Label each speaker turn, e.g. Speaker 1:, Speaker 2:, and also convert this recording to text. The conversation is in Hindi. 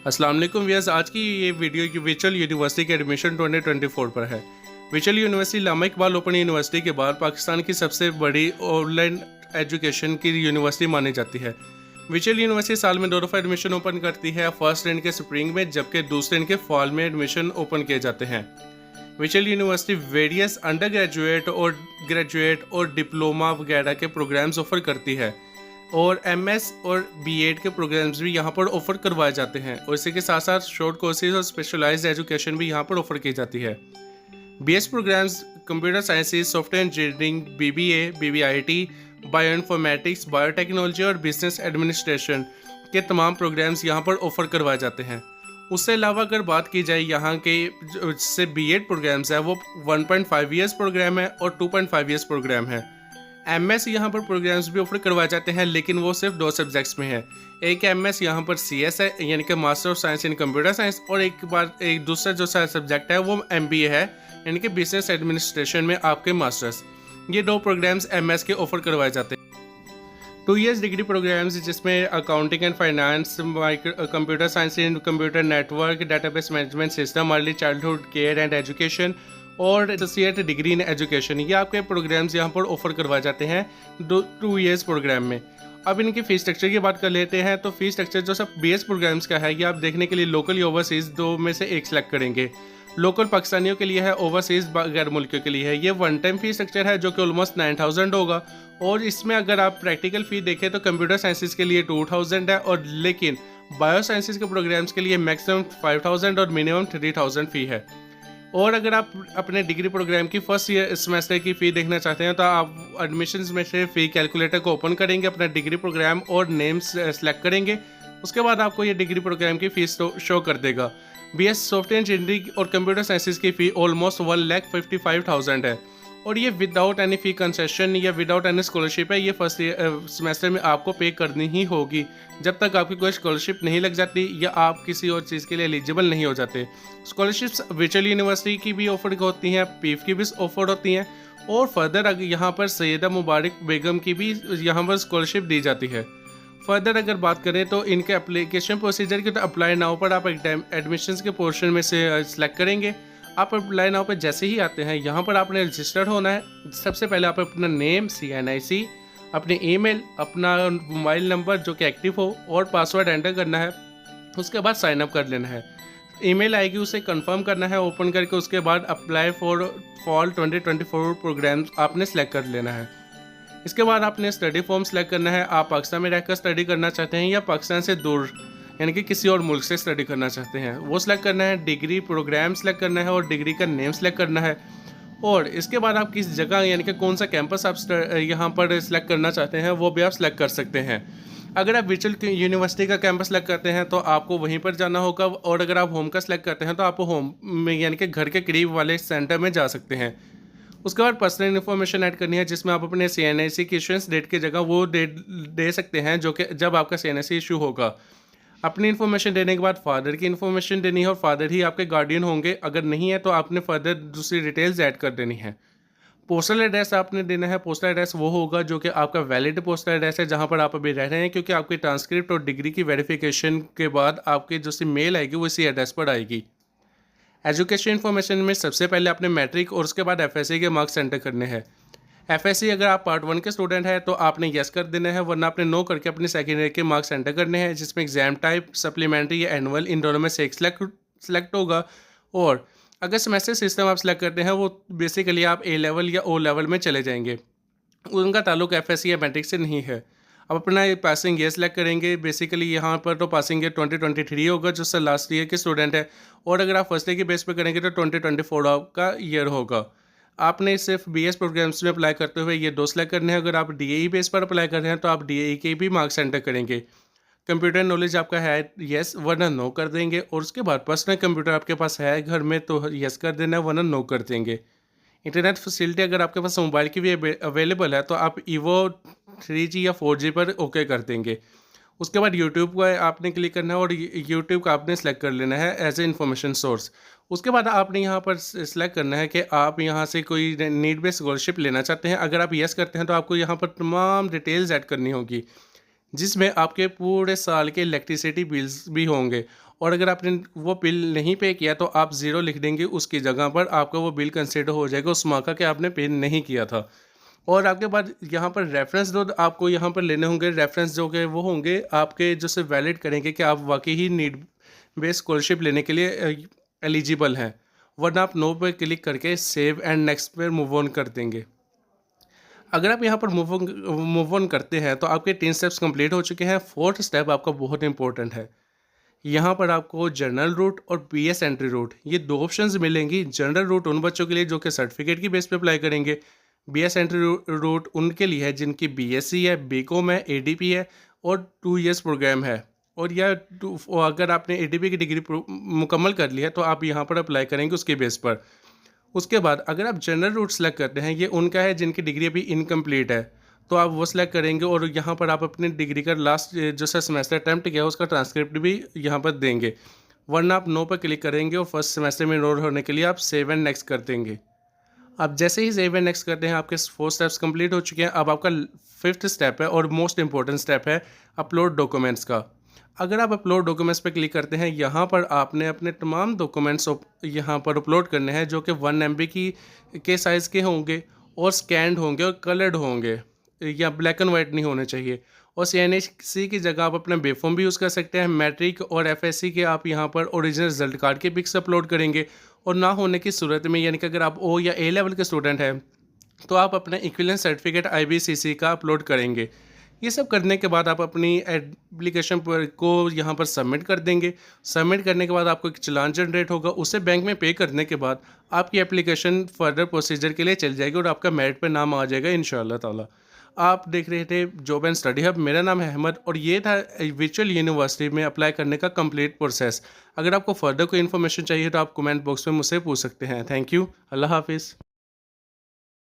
Speaker 1: अस्सलाम वालेकुम व्यूअर्स, आज की ये वीडियो विचल यूनिवर्सिटी के एडमिशन 2024 पर है। विचल university Allama Iqbal open university के बाद पाकिस्तान की सबसे बड़ी ऑनलाइन एजुकेशन की यूनिवर्सिटी मानी जाती है। विचल यूनिवर्सिटी साल में 2 दफ़ा एडमिशन ओपन करती है, फर्स्ट इनके स्प्रिंग में जबकि दूसरे इनके फॉल में एडमिशन ओपन किए जाते हैं। विचल यूनिवर्सिटी वेरियस अंडर ग्रेजुएट और डिप्लोमा वगैरह के प्रोग्राम्स ऑफर करती है और एमएस और बीएड के प्रोग्राम्स भी यहाँ पर ऑफर करवाए जाते हैं और इसी के साथ साथ शॉर्ट कोर्सेज और स्पेशलाइज्ड एजुकेशन भी यहाँ पर ऑफर की जाती है। BS programmes computer sciences, software engineering, BBA, BBIT, bioinformatics, biotechnology और बिजनेस एडमिनिस्ट्रेशन के तमाम प्रोग्राम्स यहाँ पर ऑफर करवाए जाते हैं। उससे अलावा अगर बात की जाए यहाँ के जो बीएड प्रोग्राम्स है वो 1.5 ईयर्स प्रोग्राम है और 2.5 ईयर्स प्रोग्राम है। एमएस यहाँ पर प्रोग्राम्स भी ऑफर करवाए जाते हैं लेकिन वो सिर्फ 2 सब्जेक्ट्स में है। एक एमएस यहाँ पर सीएस है यानी कि master of science in computer science, और एक दूसरा जो सब्जेक्ट है वो एमबीए है यानी कि बिजनेस एडमिनिस्ट्रेशन में आपके मास्टर्स। ये 2 प्रोग्राम्स एमएस के ऑफर करवाए जाते हैं। 2 ईयर्स डिग्री प्रोग्राम्स जिसमें accounting and finance, computer science in computer network, database management system, early childhood care and education और एसोसिएट डिग्री इन एजुकेशन, ये आपके प्रोग्राम्स यहाँ पर ऑफर करवाए जाते हैं 2 ईयर्स प्रोग्राम में। अब इनकी फ़ीस स्ट्रक्चर की बात कर लेते हैं तो फीस स्ट्रक्चर जो सब बीएस प्रोग्राम्स का है ये आप देखने के लिए लोकल या ओवरसीज़ 2 में से एक सेलेक्ट करेंगे। लोकल पाकिस्तानियों के लिए है, ओवरसीज़ गैर मुल्कियों के लिए है। ये 1 टाइम फीस स्ट्रक्चर है जो कि ऑलमोस्ट 9000 होगा और इसमें अगर आप प्रैक्टिकल फ़ी देखें तो कंप्यूटर साइंसेज के लिए 2000 है और लेकिन बायो साइंसेज के प्रोग्राम्स के लिए मैक्सिमम 5000 और मिनिमम 3000 फ़ी है। और अगर आप अपने डिग्री प्रोग्राम की फर्स्ट ईयर सेमेस्टर की फ़ी देखना चाहते हैं तो आप एडमिशन्स में से फ़ी कैलकुलेटर को ओपन करेंगे, अपना डिग्री प्रोग्राम और नेम्स सेलेक्ट करेंगे। उसके बाद आपको ये डिग्री प्रोग्राम की फ़ीस शो कर देगा। बीएस सॉफ्टवेयर इंजीनियरिंग और कंप्यूटर साइंसेज की फ़ी ऑलमोस्ट 1,55,000 है और ये विदाउट एनी फ़ी कंसेशन या विदाउट एनी स्कॉलरशिप है। ये फर्स्ट सेमेस्टर में आपको पे करनी ही होगी जब तक आपकी कोई स्कॉलरशिप नहीं लग जाती या आप किसी और चीज़ के लिए एलिजिबल नहीं हो जाते। स्कॉलरशिप्स विचल यूनिवर्सिटी की भी ऑफर होती हैं, पीफ की भी ऑफर होती हैं और फर्दर अगर यहाँ पर सैयदा मुबारक बेगम की भी यहाँ पर स्कॉलरशिप दी जाती है। फर्दर अगर बात करें तो इनके एप्लीकेशन प्रोसीजर की तो अप्लाई नाउ पर आप एडमिशन्स के पोर्शन में से सिलेक्ट करेंगे। आप अप्लाई नाउ पर जैसे ही आते हैं यहाँ पर आपने रजिस्टर्ड होना है। सबसे पहले आप अपना नेम, CNIC, अपने ईमेल, अपना मोबाइल नंबर जो कि एक्टिव हो और पासवर्ड एंटर करना है। उसके बाद साइन अप कर लेना है। ईमेल आएगी, उसे कंफर्म करना है ओपन करके। उसके बाद अप्लाई फॉर फॉल 2024 प्रोग्राम्स आपने सेलेक्ट कर लेना है। इसके बाद आपने स्टडी फॉर्म सेलेक्ट करना है। आप पाकिस्तान में रहकर स्टडी करना चाहते हैं या पाकिस्तान से दूर यानी कि किसी और मुल्क से स्टडी करना चाहते हैं वो सिलेक्ट करना है। डिग्री प्रोग्राम सेलेक्ट करना है और डिग्री का नेम सेलेक्ट करना है। और इसके बाद आप किस जगह यानी कि कौन सा कैंपस आप यहाँ पर सिलेक्ट करना चाहते हैं वो भी आप सिलेक्ट कर सकते हैं। अगर आप विचल यूनिवर्सिटी का कैंपस सेलेक्ट करते हैं तो आपको वहीं पर जाना होगा और अगर आप होम का सिलेक्ट करते हैं तो आप होम में यानी कि घर के करीब वाले सेंटर में जा सकते हैं। उसके बाद पर्सनल इन्फॉर्मेशन ऐड करनी है जिसमें आप अपने CNIC की इशुएंस डेट की जगह वो डेट दे सकते हैं जो कि जब आपका CNIC इशू होगा। अपनी इन्फॉर्मेशन देने के बाद फादर की इन्फॉर्मेशन देनी है और फादर ही आपके गार्डियन होंगे। अगर नहीं है तो आपने फर्दर दूसरी डिटेल्स ऐड कर देनी है। पोस्टल एड्रेस आपने देना है। पोस्टल एड्रेस वो होगा जो कि आपका वैलिड पोस्टल एड्रेस है जहाँ पर आप अभी रह रहे हैं, क्योंकि आपकी ट्रांसक्रिप्ट और डिग्री की वेरिफिकेशन के बाद आपकी जो सी मेल आएगी वो इसी एड्रेस पर आएगी। एजुकेशन इन्फॉर्मेशन में सबसे पहले आपने मैट्रिक और उसके बाद FSC के मार्क्स एंटर करने हैं। FSC अगर आप पार्ट 1 के स्टूडेंट हैं तो आपने यस कर देना है, वरना आपने नो करके अपने सेकेंड ईयर के मार्क्स एंटर करने हैं जिसमें एग्जाम टाइप, सप्लीमेंट्री या एनुअल, इन दोनों में से एक सिलेक्ट होगा। और अगर सेमेस्टर सिस्टम आप सेलेक्ट करते हैं वो बेसिकली आप A लेवल या O लेवल में चले जाएंगे, उनका ताल्लुक FSC या मैट्रिक से नहीं है। अब अपना पासिंग ईयर सेलेक्ट करेंगे। बेसिकली यहाँ पर तो पासिंग ईयर 2023 होगा जो सर लास्ट ईयर के स्टूडेंट है, और अगर आप फर्स्ट ईयर के बेस पर करेंगे तो 2024 आपका ईयर होगा। आपने सिर्फ BS प्रोग्राम्स में अप्लाई करते हुए ये 2 सेलेक्ट करने हैं। अगर आप DAE बेस पर अप्लाई कर रहे हैं तो आप DAE के भी मार्क्स एंटर करेंगे। कंप्यूटर नॉलेज आपका है यस, वरना नो कर देंगे। और उसके बाद पर्सनल कंप्यूटर आपके पास है घर में तो यस कर देना है, वरना नो कर देंगे। इंटरनेट फैसिलिटी अगर आपके पास मोबाइल की भी अवेलेबल है तो आप EVO 3G या 4G पर ओके कर देंगे। उसके बाद यूट्यूब को आपने क्लिक करना है और यूट्यूब का आपने सेलेक्ट कर लेना है एज ए इन्फॉर्मेशन सोर्स। उसके बाद आपने यहाँ पर सेलेक्ट करना है कि आप यहाँ से कोई नीड बेस्ड स्कॉलरशिप लेना चाहते हैं। अगर आप यस करते हैं तो आपको यहाँ पर तमाम डिटेल्स ऐड करनी होगी जिसमें आपके पूरे साल के इलेक्ट्रिसिटी बिल्स भी होंगे। और अगर आपने वो बिल नहीं पे किया तो आप ज़ीरो लिख देंगे, उसकी जगह पर आपका वो बिल कंसिडर हो जाएगा उस माह का कि आपने पे नहीं किया था। और आपके बाद यहाँ पर रेफरेंस जो आपको यहाँ पर लेने होंगे, रेफरेंस जो कि वो होंगे आपके जो से वैलिड करेंगे कि आप वाकई ही नीड बेस्ड स्कॉलरशिप लेने के लिए एलिजिबल हैं, वरना आप नो पे क्लिक करके सेव एंड नेक्स्ट पे मूव ऑन कर देंगे। अगर आप यहाँ पर मूव ऑन करते हैं तो आपके 3 स्टेप्स कंप्लीट हो चुके हैं। 4th स्टेप आपका बहुत इंपॉर्टेंट है। यहाँ पर आपको जनरल रूट और बीएस एंट्री रूट ये 2 ऑप्शंस मिलेंगी। जनरल रूट उन बच्चों के लिए जो कि सर्टिफिकेट की बेस पे अप्लाई करेंगे। बीएस एंट्री रूट उनके लिए है जिनकी बीएससी है, बीकॉम है, एडीपी है और 2 इयर्स प्रोग्राम है। और या अगर आपने एडीपी की डिग्री मुकम्मल कर ली है तो आप यहाँ पर अप्लाई करेंगे उसके बेस पर। उसके बाद अगर आप जनरल रूट सेलेक्ट करते हैं, ये उनका है जिनकी डिग्री अभी इनकम्प्लीट है, तो आप वो सिलेक्ट करेंगे और यहाँ पर आप अपनी डिग्री का लास्ट जो सा सेमेस्टर अटैम्प्ट किया उसका ट्रांसक्रिप्ट भी यहाँ पर देंगे। वरना आप नो पर क्लिक करेंगे और फर्स्ट सेमेस्टर में एनरोल होने के लिए आप सेव एंड नेक्स्ट कर देंगे। आप जैसे ही सेव एंड नेक्स्ट करते हैं आपके 4 स्टेप्स कंप्लीट हो चुके हैं। अब आपका 5th स्टेप है और मोस्ट इंपॉर्टेंट स्टेप है अपलोड डॉक्यूमेंट्स का। अगर आप अपलोड डॉक्यूमेंट्स पर क्लिक करते हैं, यहाँ पर आपने अपने तमाम डॉक्यूमेंट्स यहाँ पर अपलोड करने हैं जो कि 1 MB के साइज़ के होंगे और स्कैंड होंगे और कलर्ड होंगे, या ब्लैक एंड वाइट नहीं होने चाहिए। और CNC की जगह आप अपना बेफॉर्म भी यूज़ कर सकते हैं। मैट्रिक और FSC के आप यहाँ पर ओरिजिनल रिजल्ट कार्ड के पिक्स अपलोड करेंगे। और ना होने की सूरत में, यानी कि अगर आप O या A लेवल के स्टूडेंट हैं, तो आप अपना इक्विवेलेंट सर्टिफिकेट IBCC का अपलोड करेंगे। ये सब करने के बाद आप अपनी एप्लीकेशन पर को यहाँ पर सबमिट कर देंगे। सबमिट करने के बाद आपको एक चालान जनरेट होगा, उसे बैंक में पे करने के बाद आपकी एप्लीकेशन फर्दर प्रोसीजर के लिए चल जाएगी और आपका मेरिट पे नाम आ जाएगा इंशाअल्लाह ताला। आप देख रहे थे जॉब एंड स्टडी हब। मेरा नाम है अहमद और ये था वर्चुअल यूनिवर्सिटी में अप्लाई करने का कंप्लीट प्रोसेस। अगर आपको फर्दर कोई इन्फॉर्मेशन चाहिए तो आप कमेंट बॉक्स में मुझसे पूछ सकते हैं। Thank you. अल्लाह हाफिज़।